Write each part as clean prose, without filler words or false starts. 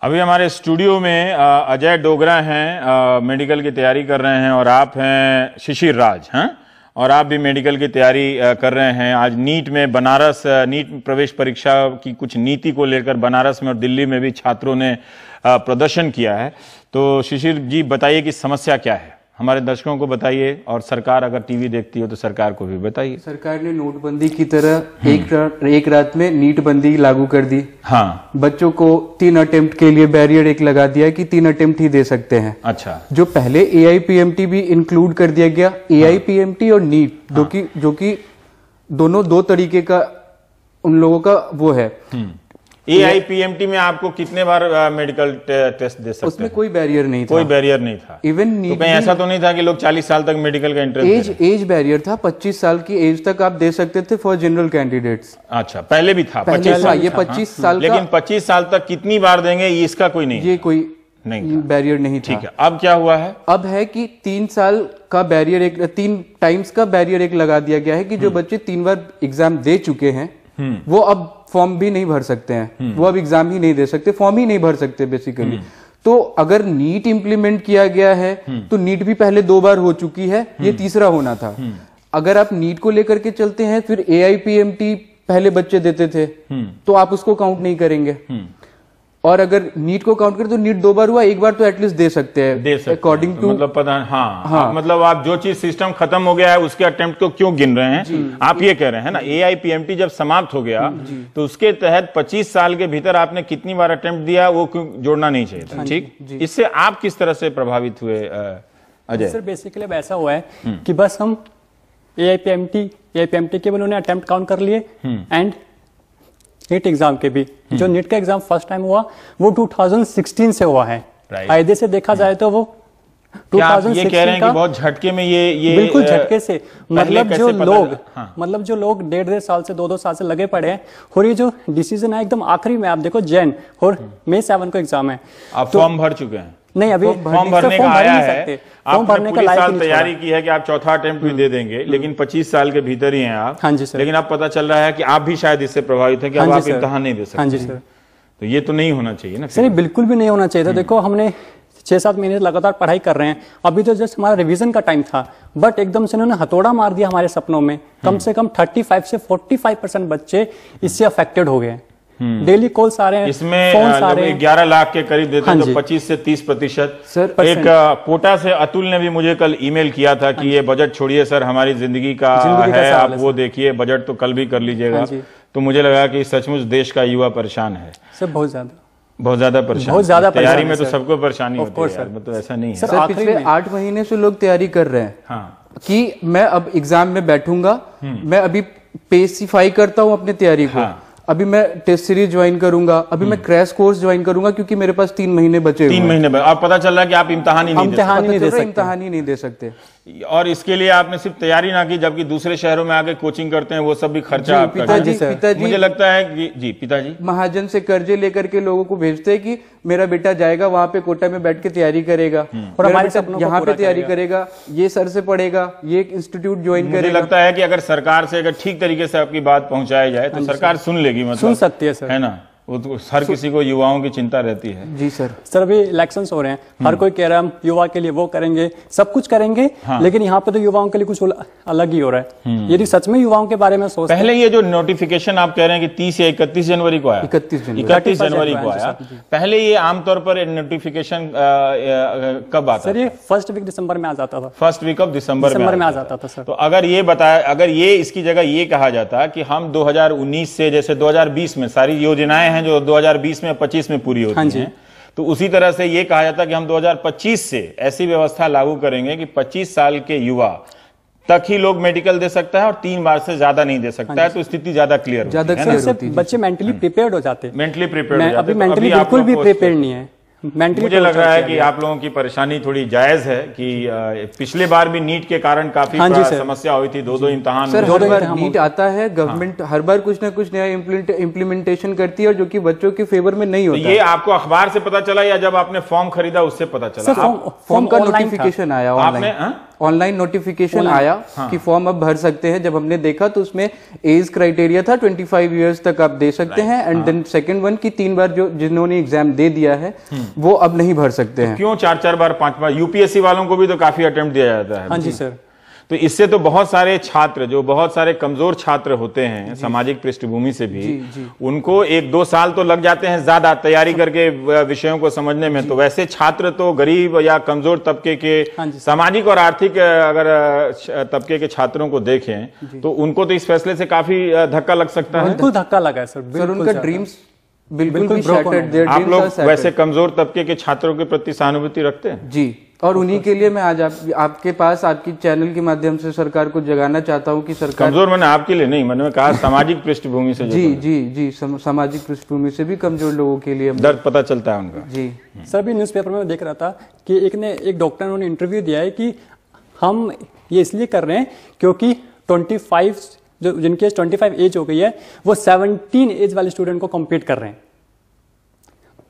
अभी हमारे स्टूडियो में अजय डोगरा हैं, मेडिकल की तैयारी कर रहे हैं, और आप हैं शिशिर राज हैं, और आप भी मेडिकल की तैयारी कर रहे हैं। आज नीट में बनारस नीट प्रवेश परीक्षा की कुछ नीति को लेकर बनारस में और दिल्ली में भी छात्रों ने प्रदर्शन किया है। तो शिशिर जी बताइए कि समस्या क्या है, हमारे दर्शकों को बताइए, और सरकार अगर टीवी देखती हो तो सरकार को भी बताइए। सरकार ने नोटबंदी की तरह एक रात में नीट बंदी लागू कर दी। हाँ, बच्चों को 3 अटेम्प्ट के लिए बैरियर एक लगा दिया कि 3 अटेम्प्ट ही दे सकते हैं। अच्छा, जो पहले AIPMT भी इंक्लूड कर दिया गया। AIPMT और नीट जो कि दोनों दो तरीके का उन लोगों का वो है। AIPMT में आपको कितने बार मेडिकल टेस्ट दे सकते हैं? उसमें कोई बैरियर नहीं था। कोई बैरियर नहीं था। इवन तो कहीं ऐसा तो नहीं था कि लोग 40 साल तक मेडिकल का इंटरेस्ट एज बैरियर था। 25 साल की एज तक आप दे सकते थे फॉर जनरल कैंडिडेट्स। अच्छा, पहले भी था 25 साल। ये 25 साल का, लेकिन 25 साल तक कितनी बार देंगे इसका कोई नहीं, ये कोई नहीं बैरियर नहीं था। ठीक है, अब क्या हुआ है? अब है कि 3 साल का बैरियर 3 टाइम्स का बैरियर एक लगा दिया गया है कि जो बच्चे 3 बार एग्जाम दे चुके हैं वो अब फॉर्म भी नहीं भर सकते हैं। वो अब एग्जाम ही नहीं दे सकते, फॉर्म ही नहीं भर सकते बेसिकली। तो अगर नीट इंप्लीमेंट किया गया है तो नीट भी पहले 2 बार हो चुकी है, ये तीसरा होना था। अगर आप नीट को लेकर के चलते हैं, फिर AIPMT पहले बच्चे देते थे तो आप उसको काउंट नहीं करेंगे। और अगर नीट को काउंट करें तो नीट 2 बार हुआ, 1 बार तो एटलीस्ट दे सकते हैं अकॉर्डिंग टू, मतलब पता। हाँ, मतलब आप जो चीज सिस्टम खत्म हो गया है उसके अटेम्प्ट को क्यों गिन रहे हैं, आप ये कह रहे हैं ना। AIPMT जब समाप्त हो गया तो उसके तहत 25 साल के भीतर आपने कितनी बार अटेम्प्ट दिया वो क्यों जोड़ना नहीं चाहिए था। ठीक, इससे आप किस तरह से प्रभावित हुए अजय? सर बेसिकली अब ऐसा हुआ है कि बस हम AIPMT के उन्होंने अटेम्प्ट काउंट कर लिए एंड नीट एग्जाम के भी। जो नीट का एग्जाम फर्स्ट टाइम हुआ वो 2016 से हुआ है। कायदे से देखा जाए तो वो 2016 ये कह रहे हैं कि बहुत झटके में ये बिल्कुल झटके से, मतलब जो लोग 1.5 साल से 2 साल से लगे पड़े हैं, और ये जो डिसीजन है एकदम आखिरी में, आप देखो जैन और मई 7 को एग्जाम है। आप फॉर्म भर चुके हैं? नहीं, अभी फॉर्म भरने का आया है। आपने पूरी साल तैयारी की है कि आप चौथा अटेम्प्ट भी दे देंगे, लेकिन 25 साल के भीतर ही हैं आप। हाँ जी सर। लेकिन अब पता चल रहा है कि आप भी शायद इससे प्रभावित हैं कि अब आप इम्तिहान नहीं दे सकते। हाँ जी सर। तो ये तो नहीं होना चाहिए ना सर, बिल्कुल भी नहीं होना चाहिए था। देखो हमने 6-7 महीने लगातार पढ़ाई कर रहे हैं, अभी तो जस्ट हमारा रिवीजन का टाइम था, बट एकदम से उन्होंने हथौड़ा मार दिया हमारे सपनों में। कम से कम 35 से 45% बच्चे इससे अफेक्टेड हो गए। डेली कॉल्स आ रहे हैं, इसमें फोन्स आ रहे हैं। 11 लाख के करीब देते हैं तो 25 से 30%। एक कोटा से अतुल ने भी मुझे कल ईमेल किया था कि ये बजट छोड़िए सर, हमारी जिंदगी का है, आप वो देखिए, बजट तो कल भी कर लीजिएगा। तो मुझे लगा कि सचमुच देश का युवा परेशान है सर, बहुत ज्यादा परेशान। बहुत ज्यादा तैयारी में तो सबको परेशानी होती है, मतलब ऐसा नहीं है सर। पिछले 8 महीने से लोग तैयारी कर रहे हैं कि मैं अब एग्जाम में बैठूंगा, मैं अभी पेसिफाई करता हूं अपनी तैयारी को। अभी मैं टेस्ट सीरीज ज्वाइन करूंगा, अभी मैं क्रैश कोर्स ज्वाइन करूंगा, क्योंकि मेरे पास 3 महीने बचे हुए हैं। 3 महीने आप पता चल रहा है कि आप इम्तिहान ही नहीं दे सकते। और इसके लिए आपने सिर्फ तैयारी ना की, जबकि दूसरे शहरों में आके कोचिंग करते हैं, वो सब भी खर्चा आपका। पिताजी मुझे लगता है कि जी पिताजी महाजन से कर्जे लेकर के लोगों को भेजते हैं कि मेरा बेटा जाएगा वहां पे कोटा में बैठ के तैयारी करेगा, और हमारे यहाँ पे तैयारी करेगा, ये सर से पढ़ेगा, ये एक इंस्टीट्यूट ज्वाइन करेगा। मुझे लगता है कि अगर सरकार से अगर ठीक तरीके से आपकी बात पहुंचाई जाए तो सरकार सुन लेगी, मतलब सुन सकती है सर, है ना। वो तो हर किसी को युवाओं की चिंता रहती है। जी सर। सर अभी इलेक्शंस हो रहे हैं, हर कोई कह रहा है हम युवा के लिए वो करेंगे, सब कुछ करेंगे, लेकिन यहाँ पे तो युवाओं के लिए कुछ अलग ही हो रहा है। यदि सच में युवाओं के बारे में सोचते पहले ये जो नोटिफिकेशन आप कह रहे हैं कि 30 या 31 जनवरी को आया, 31 जनवरी को आया, पहले ये आमतौर पर नोटिफिकेशन कब आता सर? ये फर्स्ट वीक दिसंबर में आ जाता था। फर्स्ट वीक ऑफ दिसंबर में आ जाता था सर। तो अगर ये बताया, अगर ये इसकी जगह ये कहा जाता कि हम 2019 से, जैसे 2020 में सारी योजनाएं हैं जो 2020 में 25 में पूरी होती हैं, तो उसी तरह से ये कहा जाता कि हम 2025 से ऐसी व्यवस्था लागू करेंगे कि 25 साल के युवा तक ही लोग मेडिकल दे सकता है और 3 बार से ज्यादा नहीं दे सकता है। तो स्थिति ज्यादा क्लियर होती है, बच्चे मेंटली प्रिपेयर्ड हो जाते हैं। मेंटली प्रिपेयर्ड हो जाते हैं। अभी मेंटली बिल्कुल भी प्रिपेयर्ड नहीं है। मुझे लग रहा है कि आप लोगों की परेशानी थोड़ी जायज है कि पिछले बार भी नीट के कारण काफी समस्या हुई थी, 2 इम्तिहान। सर हर बार नीट आता है, गवर्नमेंट हर बार कुछ ना कुछ नया इम्प्लीमेंटेशन करती है, और जो कि बच्चों के फेवर में नहीं होता। ये आपको अखबार से पता चला या जब आपने फॉर्म खरीदा उससे पता चला? फॉर्म का नोटिफिकेशन आया ऑनलाइन। ऑनलाइन नोटिफिकेशन आया कि फॉर्म अब भर सकते हैं। जब हमने देखा तो उसमें एज क्राइटेरिया था 25 इयर्स तक आप दे सकते हैं, एंड देन सेकंड वन की 3 बार जो जिन्होंने एग्जाम दे दिया है वो अब नहीं भर सकते हैं। क्यों 4-4 बार 5 बार? यूपीएससी वालों को भी तो काफी अटेम्प्ट दिया जाता है। हाँ जी सर। तो इससे तो बहुत सारे छात्र, जो बहुत सारे कमजोर छात्र होते हैं सामाजिक पृष्ठभूमि से भी, उनको 1-2 साल तो लग जाते हैं ज्यादा तैयारी करके विषयों को समझने में। तो वैसे छात्र तो गरीब या कमजोर तबके के, सामाजिक और आर्थिक अगर तबके के छात्रों को देखें तो उनको तो इस फैसले से काफी धक्का लग सकता है। बिल्कुल धक्का लगा है सर, उनका ड्रीम्स बिल्कुल भी shattered, their आप dreams लोग are shattered। वैसे कमजोर तबके के छात्रों के प्रति सहानुभूति रखते हैं? जी, और उन्हीं के लिए मैं आज आपके पास आपकी चैनल के माध्यम से सरकार को जगाना चाहता हूं कि सरकार, कमजोर मैंने आपके लिए नहीं, मैंने कहा सामाजिक पृष्ठभूमि से। जी, सामाजिक पृष्ठभूमि से भी कमजोर लोगों के लिए दर्द पता चलता है उनका। जी सर, भी न्यूज़पेपर में देख रहा था कि एक डॉक्टर ने इंटरव्यू दिया है कि हम ये इसलिए कर रहे हैं क्योंकि 25 जो जिनके 25 एज हो गई है वो 17 एज वाले स्टूडेंट को कम्पीट कर रहे हैं।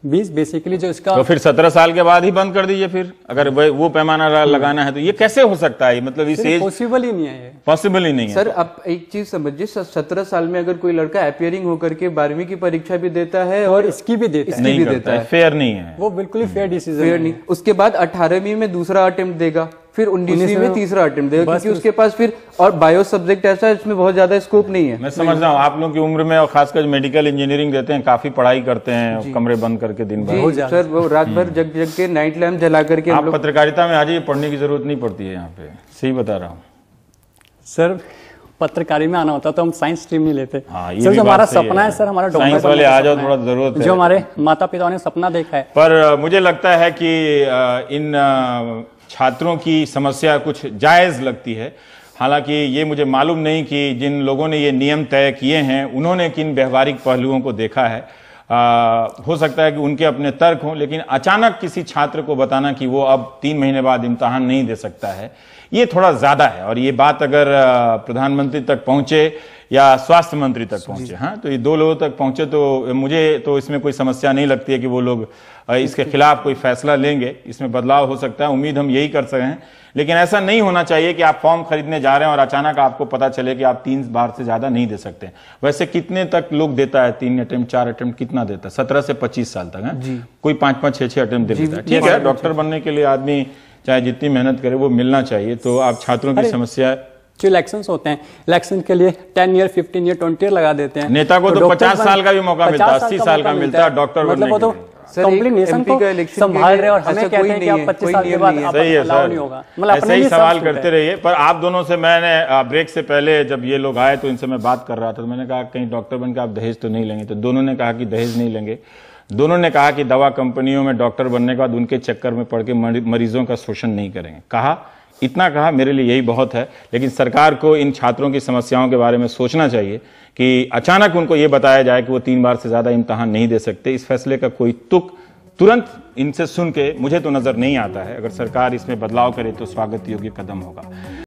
20 बेसिकली जो इसका, तो फिर 17 साल के बाद ही बंद कर दीजिए फिर, अगर वो पैमाना लगाना है तो। ये कैसे हो सकता है? मतलब इस एज पॉसिबल ही नहीं है, ये पॉसिबल ही नहीं है। सर, अब एक चीज समझिए, 17 साल में अगर कोई लड़का अपियरिंग होकर के 12वीं की परीक्षा भी देता है और इसकी भी देता है, नहीं करता है, फेयर नहीं है वो बिल्कुल ही फेयर डिसीजन फेयर नहीं। उसके बाद 18वीं में दूसरा अटेम्प्ट देगा, फिर 19वीं में तीसरा अटेम्प्ट देगा, क्योंकि उसके पास फिर और बायो सब्जेक्ट ऐसा है इसमें बहुत ज्यादा स्कोप नहीं है। मैं समझ रहा हूँ आप लोगों की उम्र में, और खासकर मेडिकल इंजीनियरिंग देते हैं, काफी पढ़ाई करते हैं कमरे बंद करके दिन भर। सर, वो रात भर जग जग के नाइट लैम्प जला करके आप पत्रकारिता में आ जाइए, पढ़ने की जरूरत नहीं पड़ती है यहाँ पे, सही बता रहा हूँ सर। पत्रकारी में आना होता तो हम साइंस स्ट्रीम नहीं लेते सर। जो हमारा सपना है सर, हमारा साइंस वाले आ जाओ, थोड़ा जरूरत है, जो हमारे माता पिता ने सपना देखा है। पर मुझे लगता है कि इन छात्रों की समस्या कुछ जायज लगती है। हालांकि ये मुझे मालूम नहीं कि जिन लोगों ने ये नियम तय किए हैं उन्होंने किन व्यवहारिक पहलुओं को देखा है। हो सकता है कि उनके अपने तर्क हों, लेकिन अचानक किसी छात्र को बताना कि वो अब 3 महीने बाद इम्तहान नहीं दे सकता है, ये थोड़ा ज्यादा है। और ये बात अगर प्रधानमंत्री तक पहुंचे या स्वास्थ्य मंत्री तक पहुंचे, हाँ, तो ये 2 लोगों तक पहुंचे तो मुझे तो इसमें कोई समस्या नहीं लगती है कि वो लोग इसके खिलाफ कोई फैसला लेंगे। इसमें बदलाव हो सकता है, उम्मीद हम यही कर सकते हैं। लेकिन ऐसा नहीं होना चाहिए कि आप फॉर्म खरीदने जा रहे हैं और अचानक आपको पता चले कि आप 3 बार से ज्यादा नहीं दे सकते। वैसे कितने तक लोग देता है? 3 अटेम्प्ट, 4 अटेम्प्ट, कितना देता है? 17 से 25 साल तक है, कोई 5-5, 6-6 अटेम्प्ट दे देता है। ठीक है, डॉक्टर बनने के लिए आदमी चाहे जितनी मेहनत करे वो मिलना चाहिए। तो आप छात्रों की समस्या, जो इलेक्शंस होते हैं, इलेक्शन के लिए 10 ईयर, 15 ईयर, 20 ईयर लगा देते हैं। नेता को तो 50 साल का भी मौका मिलता है, 80 साल का मिलता है डॉक्टर बनने के लिए। कंप्लीट नेशन को संभाल रहे और हमें कहते हैं कि आप 25 साल के बाद अलाउ नहीं होगा। मतलब ऐसे ही सवाल करते रहिए। पर आप दोनों से मैंने ब्रेक से पहले जब ये लोग आए तो इनसे मैं बात कर रहा था, तो मैंने कहा कहीं डॉक्टर बन के आप दहेज तो नहीं लेंगे? तो दोनों ने कहा कि दहेज नहीं लेंगे। दोनों ने कहा कि दवा कंपनियों में डॉक्टर बनने के बाद उनके चक्कर में पड़ के मरीजों का शोषण नहीं करेंगे। इतना कहा, मेरे लिए यही बहुत है। लेकिन सरकार को इन छात्रों की समस्याओं के बारे में सोचना चाहिए कि अचानक उनको ये बताया जाए कि वो 3 बार से ज्यादा इम्तहान नहीं दे सकते। इस फैसले का कोई तुक तुरंत इनसे सुन के मुझे तो नजर नहीं आता है। अगर सरकार इसमें बदलाव करे तो स्वागत योग्य कदम होगा।